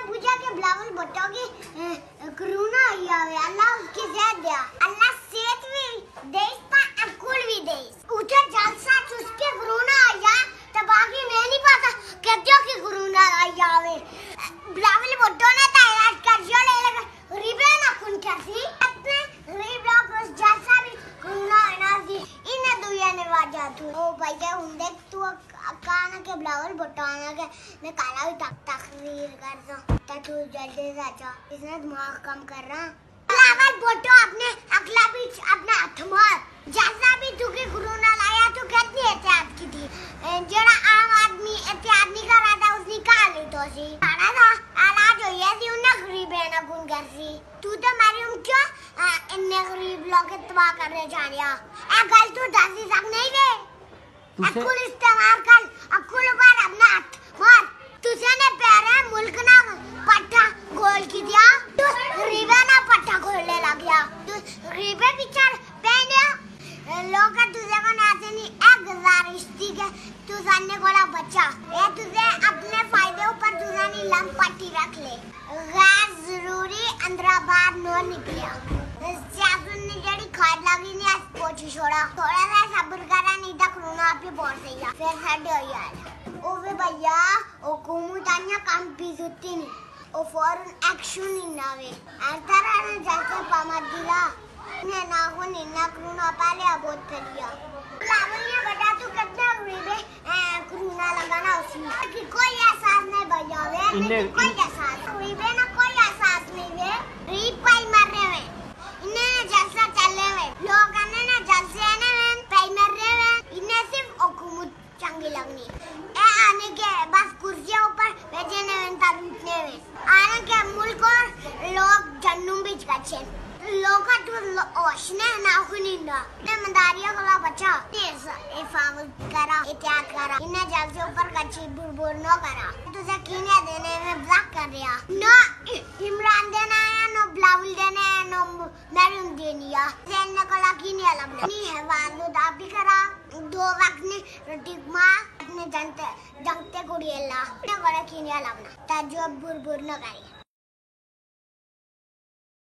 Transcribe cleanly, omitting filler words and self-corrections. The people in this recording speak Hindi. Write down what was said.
पूजा के बिलावल भुट्टो की कोरोना आया है। अल्लाह उसकी सेहत दे, अल्लाह सेहत भी दे पर अकुल भी दे। उधर जलसा उसके कोरोना आया तो बाकी मैं नहीं पता कहते कि कोरोना आया है। बिलावल भुट्टो ने तो इलाज कर जो ले लगा गरीबे ना कुन कैसी अपने गरीब लोग उस जलसा भी कोरोना आना दी इन दुनिया ने वाजा तू ओ भैया उंदे तू काना के बिलावल भुट्टो आना के मैं काला भी तकरीर कर दो तू जल्दी से आजा। इसने दिमाग कम कर रहा बिलावल भुट्टो अपने अगला भी अपने हाथ मार जैसा भी तू के कोरोना लाया तू कितनी एहतियात की थी जेड़ा आम आदमी एहतियात नहीं कर रहा था उसने कहा ली तो सी खाना था इलाज हो गया थी उन्हें गरीब है ना कौन कर सी तू तो मारी उनका इन्ने गरीब लोग तबाह करने जा रहा ए गल तू दस तक नहीं दे अकुल इस्तेमाल कर अकुल पर अपना हाथ मार तुझे ने प्यारे मुल्क ना पट्टा गोल की दिया तू गरीबे ना पट्टा खोलने लग गया तू गरीबे पिछड़ पहने लोग तुझे को नाते नहीं एक गुजारिश थी के तू सामने कोड़ा बच्चा ये तुझे अपने फायदे ऊपर तुझे नहीं लंग पट्टी रख ले गैर जरूरी अंदर बाहर नो निकलिया सियासत ने जड़ी खाद लगी नहीं आज पोची छोड़ा थोड़ा सा सब्र करा नहीं था कोरोना आप ही बहुत सही है फिर साढ़े हो यार ओ वे भैया ओ कुमुतानिया काम भी सुती नहीं ओ फौरन एक्शन नहीं नावे ऐसा रहना जैसे पामत दिला ने ना को निन्ना कोरोना पाले बहुत फैलिया लावण्य बेटा तू कितना गरीब है कोरोना लगाना उसी कि कोई एहसास नहीं भैया वे कोई एहसास गरीब है ना कोई एहसास नहीं वे गरीब पाई मर रहे हैं इन्हें जलसा चल रहे हैं लोग ने ना जलसे ने पाई मर रहे हैं इन्हें सिर्फ हुकूमत चंगी लगनी ए आने के बस कुर्सियों ऊपर बैठे ने तार उठने में आने के मुल्क और लोग जन्नू बीच गच्छे लोग तो ओशने ना खुनिंदा ने मंदारिया कला बच्चा तेज ए फावल करा एहतियात करा इन्हें जलसे ऊपर गच्छी बुरबुर न करा तुझे कीने देने में ब्लॉक कर दिया ना इमरान देना है नो बिलावल देने है नो मरियम देनिया देने कला कीने अलग नहीं है वालो दाबी करा दो वक्त ने रोटी मां अपने जनते जंगते कुड़ियला ने कला कीने अलग ना ताजो बुरबुर न करी